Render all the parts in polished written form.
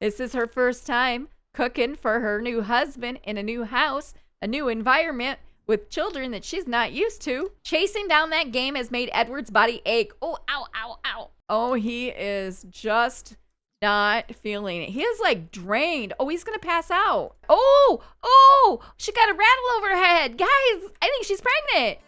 This is her first time cooking for her new husband in a new house, a new environment with children that she's not used to. Chasing down that game has made Edward's body ache. Oh, ow, ow, ow. Oh, he is just not feeling it. He is like drained. Oh, he's gonna pass out. Oh, she got a rattle over her head. Guys, I think she's pregnant.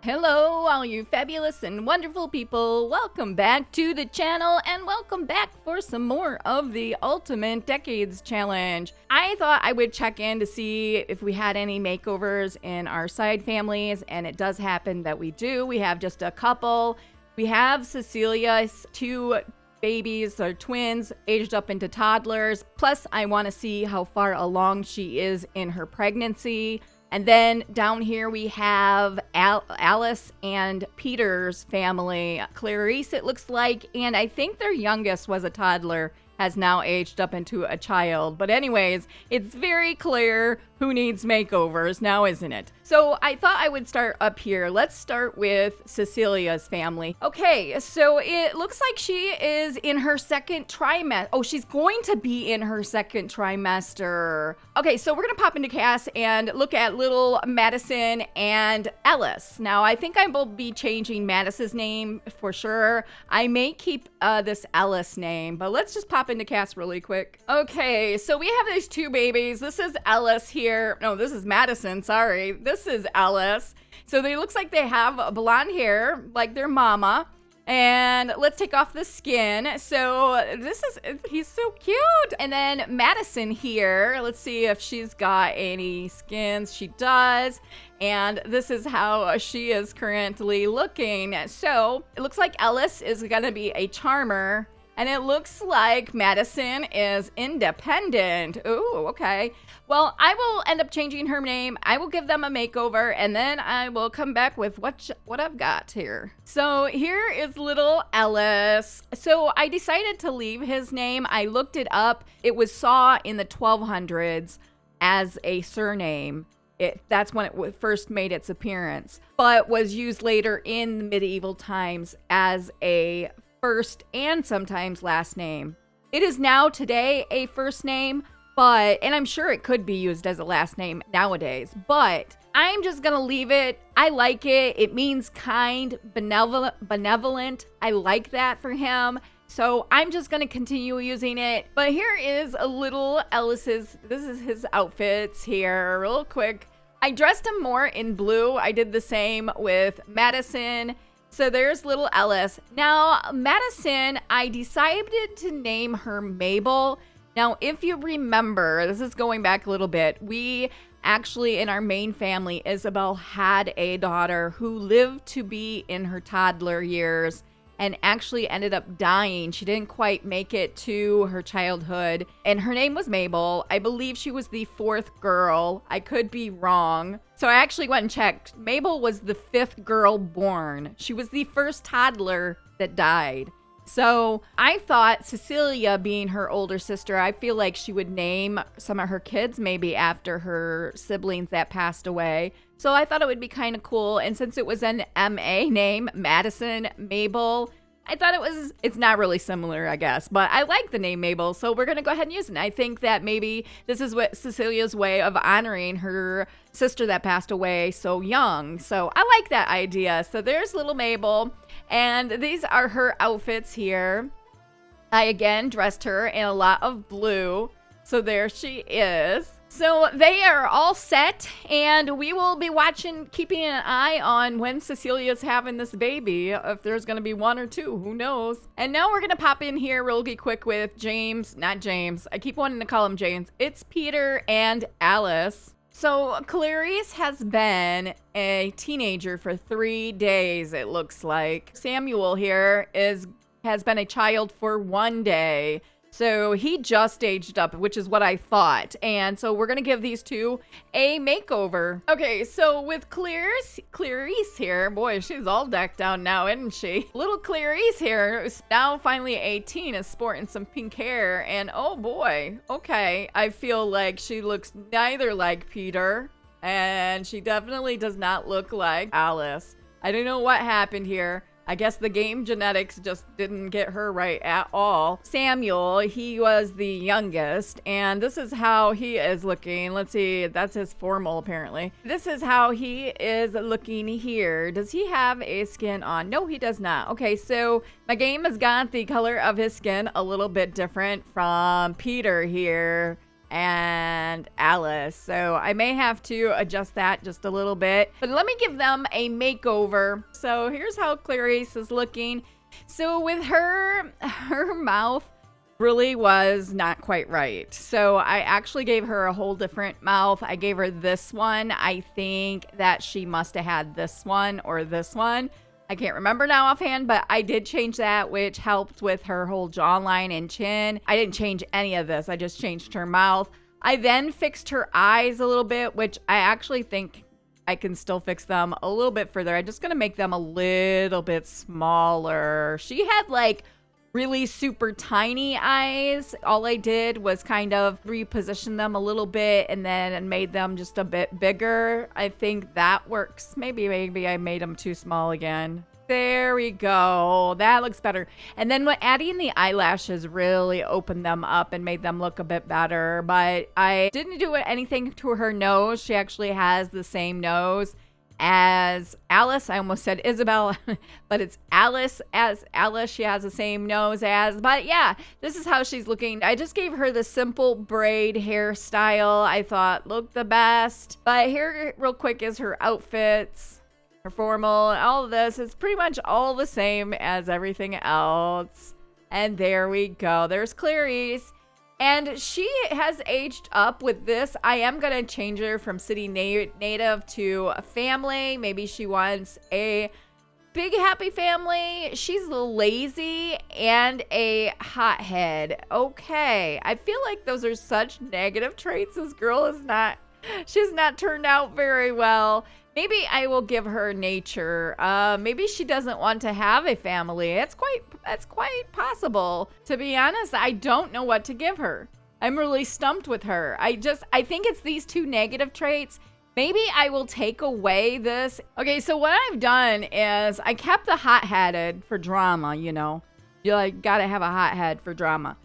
Hello, all you fabulous and wonderful people. Welcome back to the channel and welcome back for some more of the Ultimate Decades Challenge. I thought I would check in to see if we had any makeovers in our side families, and it does happen that we do. We have just a couple. We have Cecilia's two babies or twins aged up into toddlers. Plus, I want to see how far along she is in her pregnancy. And then down here we have Alice and Peter's family. Clarice, it looks like, and I think their youngest was a toddler, has now aged up into a child. But anyways, it's very clear who needs makeovers now, isn't it? So I thought I would start up here. Let's start with Cecilia's family. Okay, so it looks like she is in her second trimester. Oh, she's going to be in her second trimester. Okay, so we're gonna pop into Cass and look at little Madison and Ellis. Now, I think I will be changing Madison's name for sure. I may keep this Ellis name, but let's just pop into Cass really quick. Okay, so we have these two babies. This is Ellis here. No, this is Madison, sorry. This is Ellis. So they looks like they have blonde hair like their mama. And let's take off the skin. So he's so cute. And then Madison here, let's see if she's got any skins. She does. And this is how she is currently looking. So it looks like Ellis is gonna be a charmer. And it looks like Madison is independent. Ooh, okay. Well, I will end up changing her name. I will give them a makeover, and then I will come back with what I've got here. So here is little Ellis. So I decided to leave his name. I looked it up. It was saw in the 1200s as a surname. That's when it first made its appearance, but was used later in the medieval times as a first and sometimes last name. It is now today a first name, and I'm sure it could be used as a last name nowadays, but I'm just gonna leave it. I like it. It means kind, benevolent. I like that for him. So I'm just gonna continue using it. But here is a little Ellis's, this is his outfits here real quick. I dressed him more in blue. I did the same with Madison. So there's little Ellis. Now, Madison, I decided to name her Mabel. Now, if you remember, this is going back a little bit, we actually, in our main family, Isabel had a daughter who lived to be in her toddler years and actually ended up dying. She didn't quite make it to her childhood, and her name was Mabel. I believe she was the fourth girl. I could be wrong. So I actually went and checked. Mabel was the fifth girl born. She was the first toddler that died. So I thought Cecilia, being her older sister, I feel like she would name some of her kids maybe after her siblings that passed away. So I thought it would be kind of cool. And since it was an MA name, Madison, Mabel, I thought it's not really similar, I guess, but I like the name Mabel, so we're going to go ahead and use it. And I think that maybe this is what Cecilia's way of honoring her sister that passed away so young. So I like that idea. So there's little Mabel, and these are her outfits here. I again dressed her in a lot of blue. So there she is. So they are all set, and we will be keeping an eye on when Cecilia's having this baby. If there's going to be one or two, who knows? And now we're going to pop in here real quick with not James. I keep wanting to call him James. It's Peter and Alice. So Clarice has been a teenager for 3 days, it looks like. Samuel here has been a child for 1 day. So he just aged up, which is what I thought. And so we're going to give these two a makeover. Okay, so with Clarice here, boy, she's all decked out now, isn't she? Little Clarice here is now finally 18, is sporting some pink hair. And oh boy, okay, I feel like she looks neither like Peter And she definitely does not look like Alice. I don't know what happened here. I guess the game genetics just didn't get her right at all. Samuel, he was the youngest, and this is how he is looking. Let's see, that's his formal apparently. This is how he is looking here. Does he have a skin on? No, he does not. Okay, so my game has got the color of his skin a little bit different from Peter here and Alice, so I may have to adjust that just a little bit, but let me give them a makeover. So here's how Clarice is looking. So with her mouth really was not quite right, so I actually gave her a whole different mouth. I gave her this one. I think that she must have had this one or this one. I can't remember now offhand, but I did change that, which helped with her whole jawline and chin. I didn't change any of this. I just changed her mouth. I then fixed her eyes a little bit, which I actually think I can still fix them a little bit further. I'm just going to make them a little bit smaller. She had like really super tiny eyes. All I did was kind of reposition them a little bit and then made them just a bit bigger. I think that works. Maybe I made them too small again. There we go. That looks better. And then adding the eyelashes really opened them up and made them look a bit better. But I didn't do anything to her nose. She actually has the same nose as Alice. I almost said Isabel, but it's Alice. As Alice, she has the same nose as. But yeah, this is how she's looking. I just gave her the simple braid hairstyle I thought looked the best. But here real quick is her outfits, her formal, all of this is pretty much all the same as everything else. And there we go. There's Clarice. And she has aged up with this. I am going to change her from city native to a family. Maybe she wants a big happy family. She's lazy and a hothead. Okay. I feel like those are such negative traits. This girl is not, she's not turned out very well. Maybe I will give her nature. Maybe she doesn't want to have a family. That's quite possible. To be honest, I don't know what to give her. I'm really stumped with her. I think it's these two negative traits. Maybe I will take away this. Okay, so what I've done is I kept the hot-headed for drama, you know. You like gotta have a hothead for drama.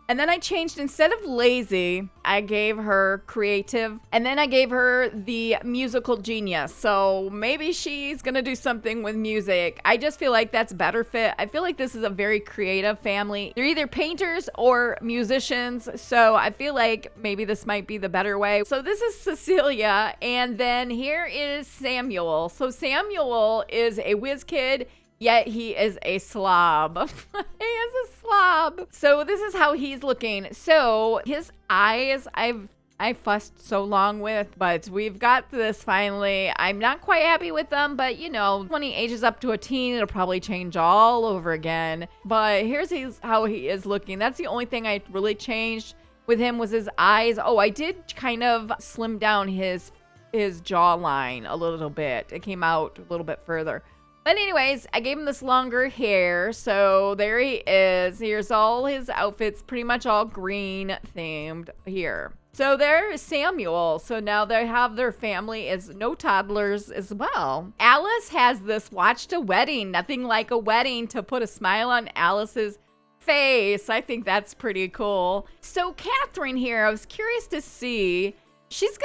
And then I changed, instead of lazy, I gave her creative. And then I gave her the musical genius. So maybe she's going to do something with music. I just feel like that's better fit. I feel like this is a very creative family. They're either painters or musicians. So I feel like maybe this might be the better way. So this is Cecilia. And then here is Samuel. So Samuel is a whiz kid, yet he is a slob. He is a slob. So this is how he's looking. So his eyes, I fussed so long with, but we've got this finally. I'm not quite happy with them, but you know, when he ages up to a teen, it'll probably change all over again. But here's how he is looking. That's the only thing I really changed with him was his eyes. Oh, I did kind of slim down his jawline a little bit. It came out a little bit further. But anyways, I gave him this longer hair, so there he is. Here's all his outfits, pretty much all green themed here. So there is Samuel. So now they have their family is no toddlers as well. Alice has this watched a wedding, nothing like a wedding to put a smile on Alice's face. I think that's pretty cool. So Catherine here, I was curious to see, she's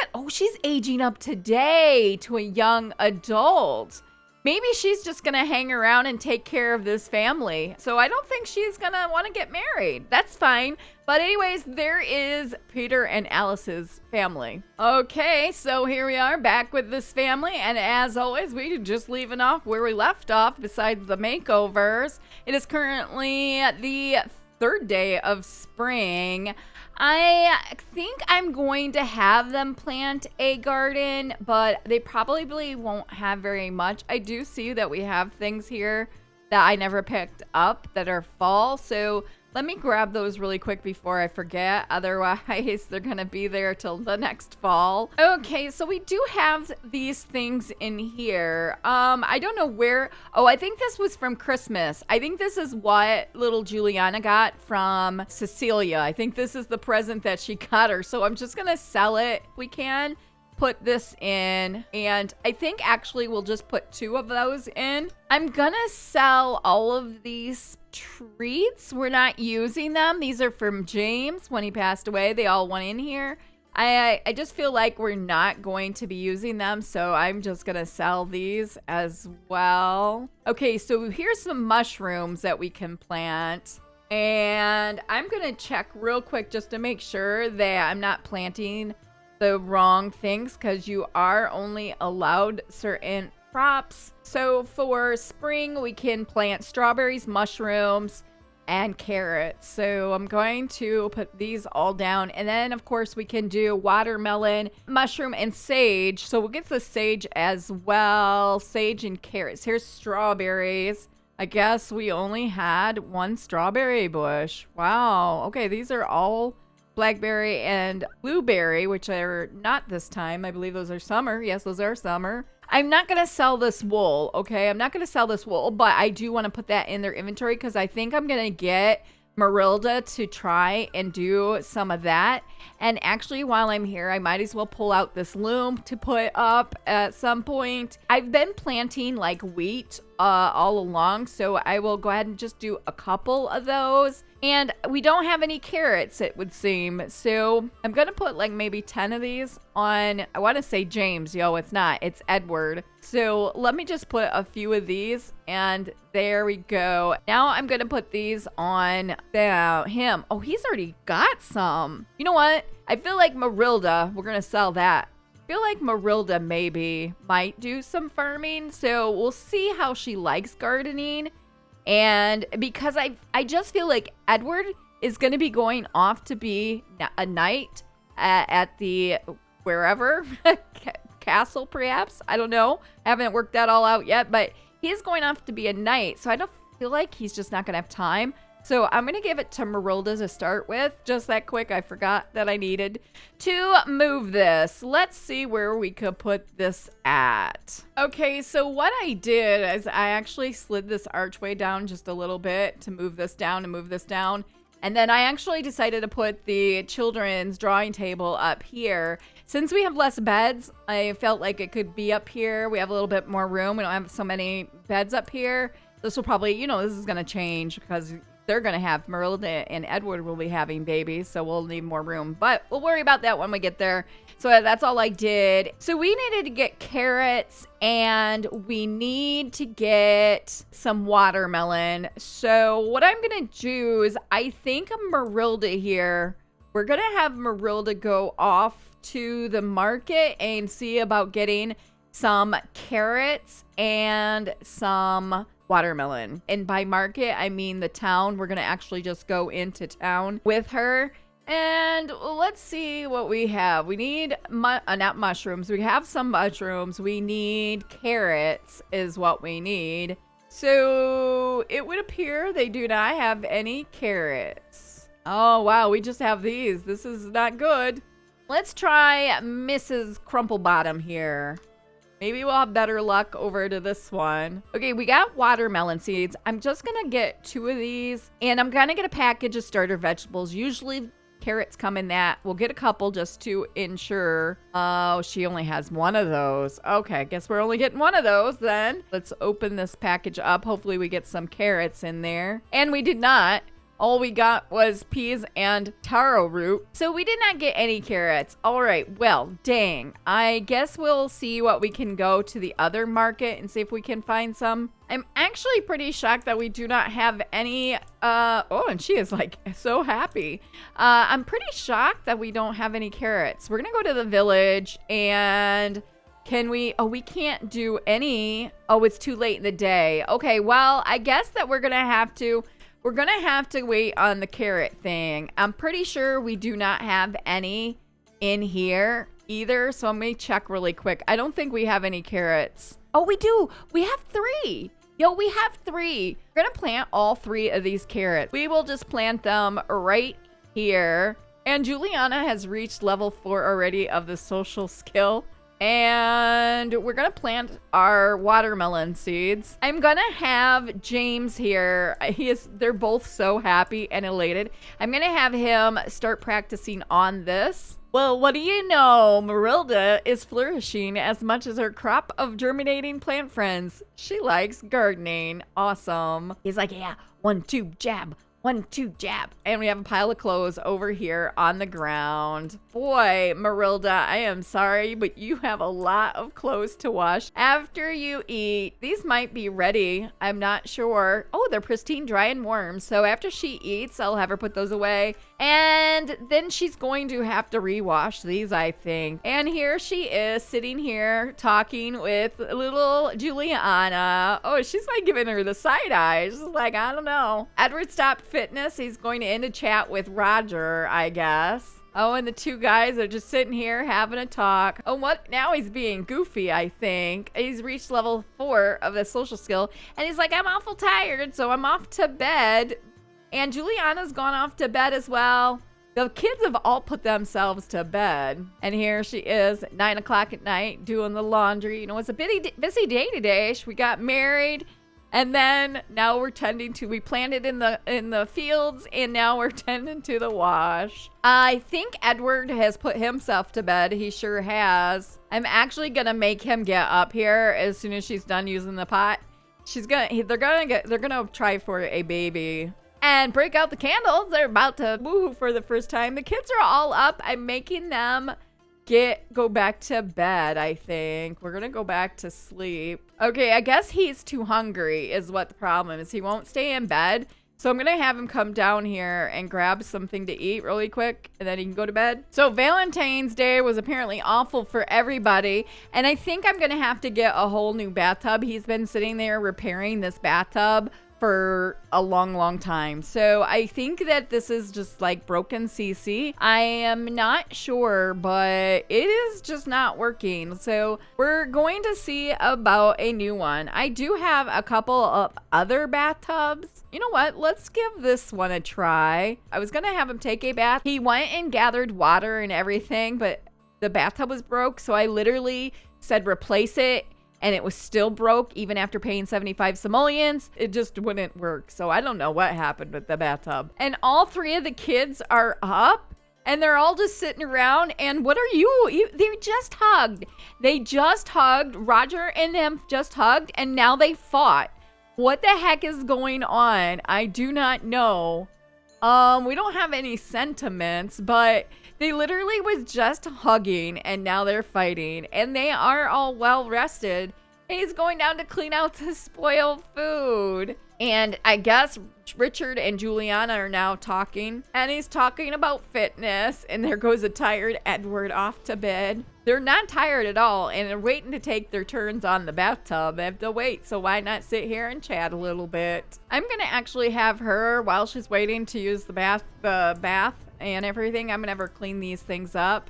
aging up today to a young adult. Maybe she's just going to hang around and take care of this family. So I don't think she's going to want to get married. That's fine. But anyways, there is Peter and Alice's family. Okay, so here we are back with this family. And as always, we just leaving off where we left off besides the makeovers. It is currently the third day of spring. I think I'm going to have them plant a garden, but they probably won't have very much. I do see that we have things here that I never picked up that are fall, so let me grab those really quick before I forget. Otherwise, they're going to be there till the next fall. Okay, so we do have these things in here. I don't know where. Oh, I think this was from Christmas. I think this is what little Juliana got from Cecilia. I think this is the present that she got her. So I'm just going to sell it if we can. put this in, and I think actually we'll just put 2 of those in. I'm gonna sell all of these treats. We're not using them. These are from James when he passed away. They all went in here. I just feel like we're not going to be using them, so I'm just gonna sell these as well. Okay, so here's some mushrooms that we can plant. And I'm gonna check real quick just to make sure that I'm not planting the wrong things, because you are only allowed certain crops. So for spring, we can plant strawberries, mushrooms, and carrots. So I'm going to put these all down. And then of course we can do watermelon, mushroom, and sage. So we'll get the sage as well. Sage and carrots. Here's strawberries. I guess we only had 1 strawberry bush. Wow. Okay, these are all blackberry and blueberry, which are not this time. I believe those are summer. Yes, those are summer. I'm not going to sell this wool, okay? I'm not going to sell this wool, but I do want to put that in their inventory because I think I'm going to get Marilda to try and do some of that. And actually, while I'm here, I might as well pull out this loom to put up at some point. I've been planting like wheat all along, so I will go ahead and just do a couple of those. And we don't have any carrots, it would seem. So I'm going to put like maybe 10 of these on, I want to say James. Yo, it's not. It's Edward. So let me just put a few of these. And there we go. Now I'm going to put these on him. Oh, he's already got some. You know what? I feel like Marilda, we're going to sell that. I feel like Marilda maybe might do some farming. So we'll see how she likes gardening. And because I just feel like Edward is going to be going off to be a knight at the wherever castle, perhaps. I don't know. I haven't worked that all out yet, but he's going off to be a knight. So I don't feel like he's just not going to have time. So I'm going to give it to Marilda to start with. Just that quick. I forgot that I needed to move this. Let's see where we could put this at. Okay, so what I did is I actually slid this archway down just a little bit to move this down and move this down. And then I actually decided to put the children's drawing table up here. Since we have less beds, I felt like it could be up here. We have a little bit more room. We don't have so many beds up here. This will probably, you know, this is going to change because they're going to have, Marilda and Edward will be having babies, so we'll need more room. But we'll worry about that when we get there. So that's all I did. So we needed to get carrots and we need to get some watermelon. So what I'm going to do is I think Marilda here, we're going to have Marilda go off to the market and see about getting some carrots and some watermelon. And by market, I mean the town. We're going to actually just go into town with her. And let's see what we have. We need, not mushrooms. We have some mushrooms. We need carrots is what we need. So it would appear they do not have any carrots. Oh, wow. We just have these. This is not good. Let's try Mrs. Crumplebottom here. Maybe we'll have better luck over to this one. Okay, we got watermelon seeds. I'm just going to get 2 of these. And I'm going to get a package of starter vegetables. Usually carrots come in that. We'll get a couple just to ensure. Oh, she only has 1 of those. Okay, I guess we're only getting 1 of those then. Let's open this package up. Hopefully we get some carrots in there. And we did not. All we got was peas and taro root. So we did not get any carrots. All right, well, dang. I guess we'll see what we can go to the other market and see if we can find some. I'm actually pretty shocked that we do not have any. Oh, and she is like so happy. I'm pretty shocked that we don't have any carrots. We're going to go to the village and can we? Oh, we can't do any. Oh, it's too late in the day. Okay, well, I guess that we're going to have to. We're going to have to wait on the carrot thing. I'm pretty sure we do not have any in here either. So I'm going to check really quick. I don't think we have any carrots. Oh, we do. We have 3. Yo, we have 3. We're going to plant all 3 of these carrots. We will just plant them right here. And Juliana has reached level 4 already of the social skill. And we're going to plant our watermelon seeds. I'm going to have James here. They're both so happy and elated. I'm going to have him start practicing on this. Well, what do you know? Marilda is flourishing as much as her crop of germinating plant friends. She likes gardening. Awesome. He's like, yeah, 1, 2, jab. 1, 2, jab. And we have a pile of clothes over here on the ground. Boy, Marilda, I am sorry, but you have a lot of clothes to wash after you eat. These might be ready. I'm not sure. Oh, they're pristine, dry, and warm. So after she eats, I'll have her put those away. And then she's going to have to rewash these, I think. And here she is sitting here talking with little Juliana. Oh, she's like giving her the side eye. She's like, I don't know. Edward stopped fitness. He's going to end a chat with Roger, I guess. Oh, and the two guys are just sitting here having a talk. Oh, what? Now he's being goofy, I think. He's reached level 4 of the social skill. And he's like, I'm awful tired, so I'm off to bed. And Juliana's gone off to bed as well. The kids have all put themselves to bed. And here she is at 9 o'clock at night doing the laundry. You know, it's a busy day today. We got married. And then now we're we planted in the fields, and now we're tending to the wash. I think Edward has put himself to bed. He sure has. I'm actually gonna make him get up here as soon as she's done using the pot. They're gonna try for a baby. And break out the candles. They're about to woohoo for the first time. The kids are all up. I'm making them go back to bed, I think. We're gonna go back to sleep. Okay, I guess he's too hungry is what the problem is. He won't stay in bed. So I'm gonna have him come down here and grab something to eat really quick, and then he can go to bed. So Valentine's Day was apparently awful for everybody, and I think I'm gonna have to get a whole new bathtub. He's been sitting there repairing this bathtub for a long time. So I think that this is just like broken CC. I am not sure, but it is just not working. So we're going to see about a new one. I do have a couple of other bathtubs. You know what? Let's give this one a try. I was gonna have him take a bath. He went and gathered water and everything, but the bathtub was broke. So I literally said replace it, and it was still broke even after paying 75 simoleons. It just wouldn't work. So I don't know what happened with the bathtub. And all 3 of the kids are up, and they're all just sitting around. And what are you? They just hugged. They just hugged. Roger and them just hugged, and now they fought. What the heck is going on? I do not know. We don't have any sentiments, but they literally was just hugging, and now they're fighting, and they are all well rested. He's going down to clean out the spoiled food. And I guess Richard and Juliana are now talking, and he's talking about fitness, and there goes a tired Edward off to bed. They're not tired at all, and they're waiting to take their turns on the bathtub. They have to wait, so why not sit here and chat a little bit? I'm gonna actually have her, while she's waiting to use the bath and everything, I'm gonna have her clean these things up.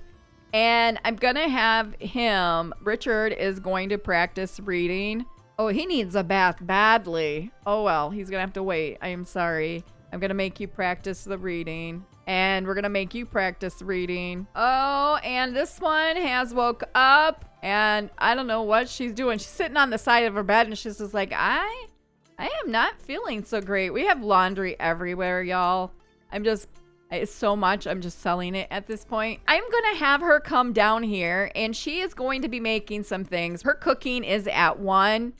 And I'm gonna have him, Richard is going to practice reading. Oh, he needs a bath badly. Oh well, he's gonna have to wait. I am sorry. I'm gonna make you practice the reading. And we're gonna make you practice reading. Oh, and this one has woke up, and I don't know what she's doing. She's sitting on the side of her bed, and she's just like, I am not feeling so great. We have laundry everywhere, y'all. It's so much, I'm just selling it at this point. I'm gonna have her come down here, and she is going to be making some things. Her cooking is at 1.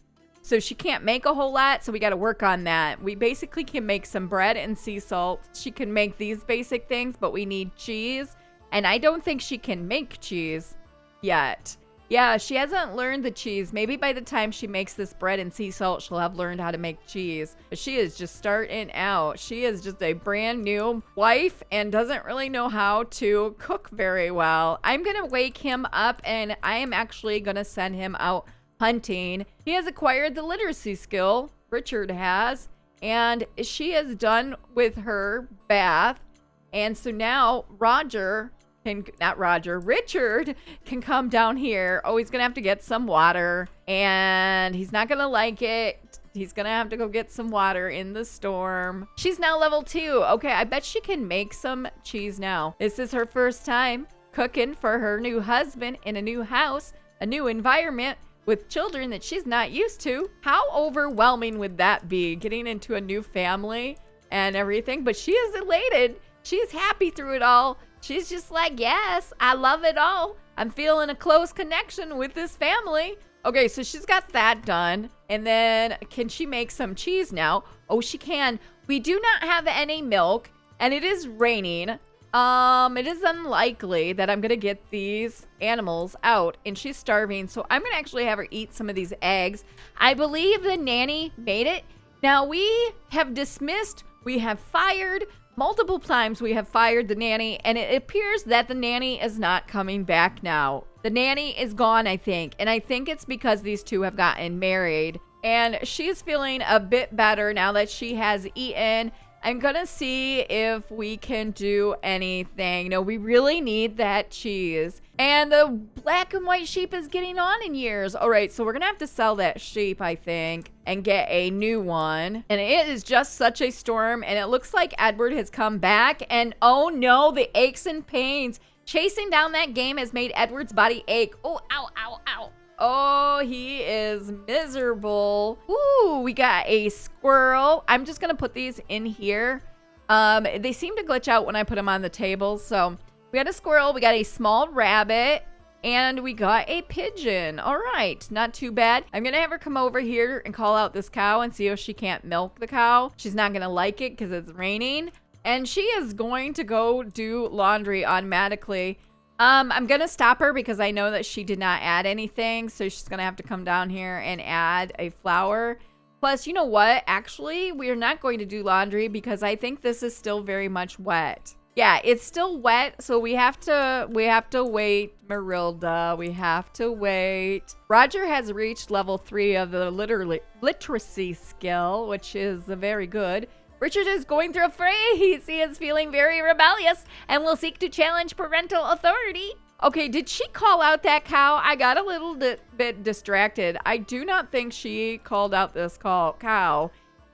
So she can't make a whole lot, so we got to work on that. We basically can make some bread and sea salt. She can make these basic things, but we need cheese. And I don't think she can make cheese yet. Yeah, she hasn't learned the cheese. Maybe by the time she makes this bread and sea salt, she'll have learned how to make cheese. But she is just starting out. She is just a brand new wife and doesn't really know how to cook very well. I'm going to wake him up, and I am actually going to send him out hunting. He has acquired the literacy skill, Richard has, and she is done with her bath. And so now Richard can come down here. Oh, he's gonna have to get some water, and he's not gonna like it. He's gonna have to go get some water in the storm. She's now level 2. Okay, I bet she can make some cheese now. This is her first time cooking for her new husband in a new house, a new environment, with children that she's not used to. How overwhelming would that be, getting into a new family and everything? But she is elated. She's happy through it all. She's just like, yes, I love it all. I'm feeling a close connection with this family. Okay, so she's got that done. And then can she make some cheese now? Oh, she can. We do not have any milk, and it is raining. It is unlikely that I'm gonna get these animals out, and she's starving, so I'm gonna actually have her eat some of these eggs. I believe the nanny made it. Now we have dismissed, we have fired, multiple times we have fired the nanny, and it appears that the nanny is not coming back now. The nanny is gone, I think, and I think it's because these two have gotten married, and she's feeling a bit better now that she has eaten. I'm gonna see if we can do anything. No, we really need that cheese. And the black and white sheep is getting on in years. All right, so we're gonna have to sell that sheep, I think, and get a new one. And it is just such a storm, and it looks like Edward has come back. And oh no, the aches and pains. Chasing down that game has made Edward's body ache. Oh, ow, ow, ow. Oh, he is miserable. Ooh, we got a squirrel. I'm just gonna put these in here. They seem to glitch out when I put them on the table. So we got a squirrel, we got a small rabbit, and we got a pigeon. All right, not too bad. I'm gonna have her come over here and call out this cow and see if she can't milk the cow. She's not gonna like it because it's raining. And she is going to go do laundry automatically. I'm gonna stop her because I know that she did not add anything, so she's gonna have to come down here and add a flower. Plus, you know what? Actually, we're not going to do laundry because I think this is still very much wet. Yeah, it's still wet, so we have to wait, Marilda. We have to wait. Roger has reached level 3 of the literacy skill, which is very good. Richard is going through a phase. He is feeling very rebellious and will seek to challenge parental authority. Okay, did she call out that cow? I got a little bit distracted. I do not think she called out this cow.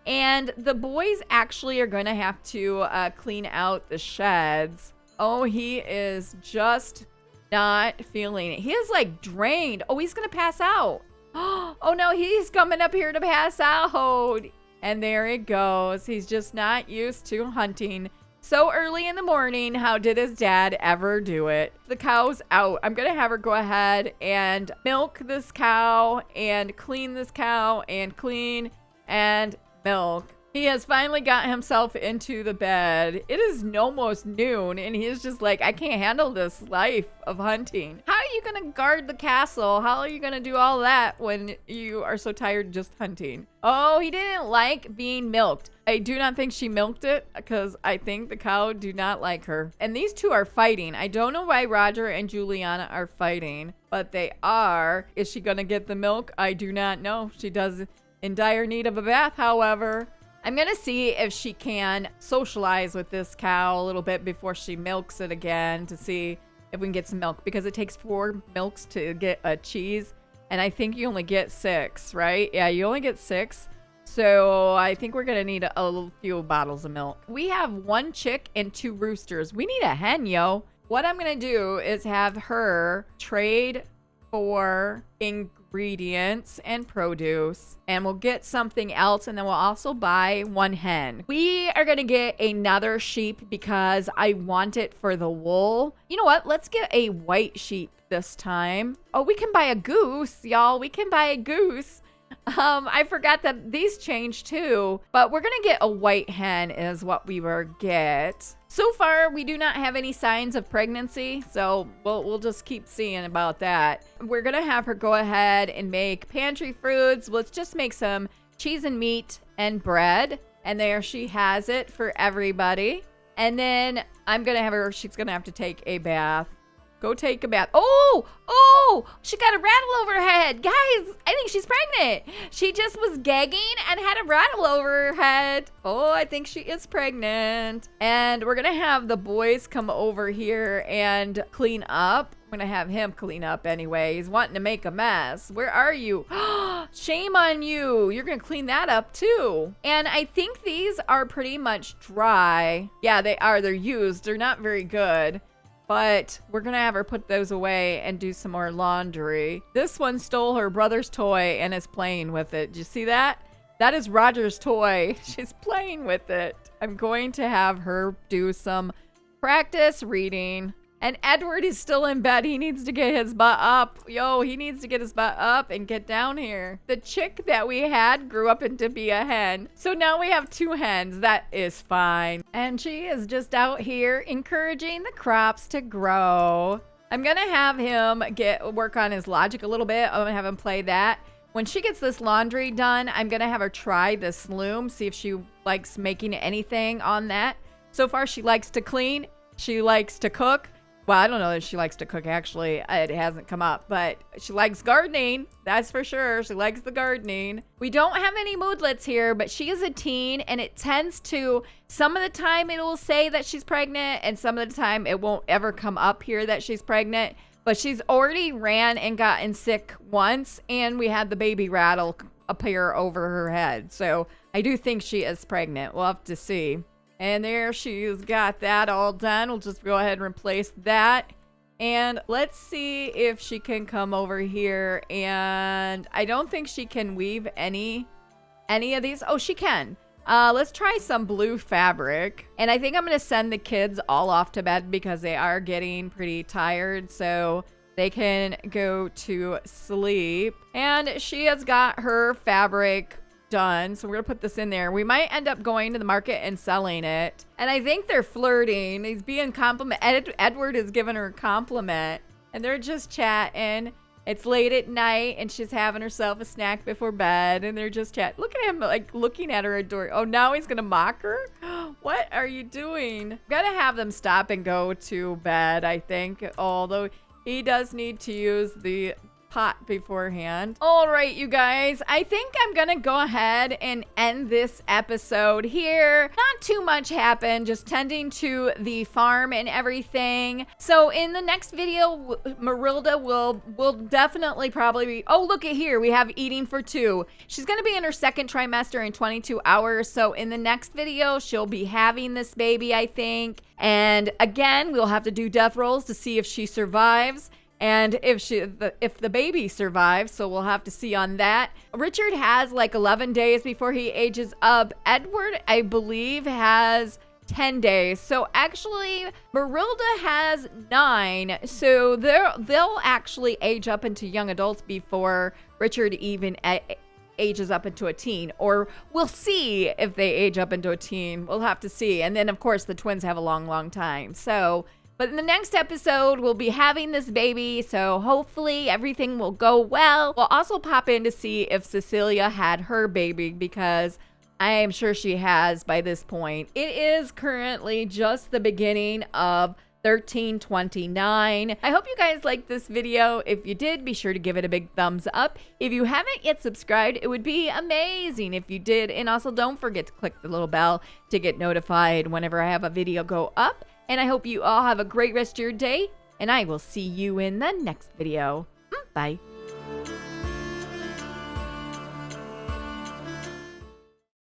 And the boys actually are going to have to clean out the sheds. Oh, he is just not feeling it. He is like drained. Oh, he's going to pass out. Oh no, he's coming up here to pass out. And there it goes. He's just not used to hunting so early in the morning. How did his dad ever do it? The cow's out. I'm going to have her go ahead and milk this cow and clean this cow and clean and milk. He has finally got himself into the bed. It is almost noon, and he's just like, I can't handle this life of hunting. How are you going to guard the castle? How are you going to do all that when you are so tired just hunting? Oh, he didn't like being milked. I do not think she milked it because I think the cow do not like her. And these two are fighting. I don't know why Roger and Juliana are fighting, but they are. Is she going to get the milk? I do not know. She does in dire need of a bath, however. I'm going to see if she can socialize with this cow a little bit before she milks it again to see if we can get some milk, because it takes 4 milks to get a cheese. And I think you only get 6, right? Yeah, you only get 6. So I think we're going to need a few bottles of milk. We have 1 chick and 2 roosters. We need a hen, yo. What I'm going to do is have her trade for ingredients and produce, and we'll get something else, and then we'll also buy 1 hen. We are gonna get another sheep because I want it for the wool. You know what? Let's get a white sheep this time. Oh, we can buy a goose, y'all. We can buy a goose. I forgot that these changed too, but we're gonna get a white hen is what we were get. So far, we do not have any signs of pregnancy, so we'll just keep seeing about that. We're gonna have her go ahead and make pantry foods. Let's just make some cheese and meat and bread, and there she has it for everybody. And then I'm gonna have her, she's gonna have to take a bath. Go take a bath. Oh, she got a rattle over her head. Guys, I think she's pregnant. She just was gagging and had a rattle over her head. Oh, I think she is pregnant. And we're going to have the boys come over here and clean up. I'm going to have him clean up anyway. He's wanting to make a mess. Where are you? Shame on you. You're going to clean that up too. And I think these are pretty much dry. Yeah, they are. They're used. They're not very good. But we're going to have her put those away and do some more laundry. This one stole her brother's toy and is playing with it. Do you see that? That is Roger's toy. She's playing with it. I'm going to have her do some Practice reading. And Edward is still in bed. He needs to get his butt up. Yo, he needs to get his butt up and get down here. The chick that we had grew up into be a hen. So now we have 2 hens. That is fine. And she is just out here encouraging the crops to grow. I'm gonna have him work on his logic a little bit. I'm gonna have him play that. When she gets this laundry done, I'm gonna have her try this loom, see if she likes making anything on that. So far, she likes to clean. She likes to cook. Well, I don't know that she likes to cook, actually. It hasn't come up, but she likes gardening. That's for sure. She likes the gardening. We don't have any moodlets here, but she is a teen, and it tends to, some of the time it will say that she's pregnant, and some of the time it won't ever come up here that she's pregnant. But she's already ran and gotten sick once, and we had the baby rattle appear over her head. So I do think she is pregnant. We'll have to see. And there she's got that all done. We'll just go ahead and replace that. And let's see if she can come over here. And I don't think she can weave any of these. Oh, she can. Let's try some blue fabric. And I think I'm going to send the kids all off to bed because they are getting pretty tired. So they can go to sleep. And she has got her fabric done. So we're gonna put this in there. We might end up going to the market and selling it. And I think they're flirting. He's being complimented. Edward is giving her a compliment. And they're just chatting. It's late at night and she's having herself a snack before bed. And they're just chatting. Look at him like looking at her adoring. Oh, now he's gonna mock her? What are you doing? Gotta have them stop and go to bed, I think. Although he does need to use the pot beforehand. All right, you guys, I think I'm gonna go ahead and end this episode here. Not too much happened, just tending to the farm and everything. So in the next video, Marilda will definitely probably be, oh, look at here, we have eating for 2. She's gonna be in her 2nd trimester in 22 hours. So in the next video, she'll be having this baby, I think. And again, we'll have to do death rolls to see if she survives. And if the baby survives, so we'll have to see on that. Richard has like 11 days before he ages up. Edward, I believe, has 10 days. So actually, Marilda has 9. So they'll actually age up into young adults before Richard even ages up into a teen. Or we'll see if they age up into a teen. We'll have to see. And then, of course, the twins have a long, long time. So... but in the next episode, we'll be having this baby, so hopefully everything will go well. We'll also pop in to see if Cecilia had her baby, because I am sure she has by this point. It is currently just the beginning of 1329. I hope you guys liked this video. If you did, be sure to give it a big thumbs up. If you haven't yet subscribed, it would be amazing if you did. And also don't forget to click the little bell to get notified whenever I have a video go up. And I hope you all have a great rest of your day, and I will see you in the next video. Bye.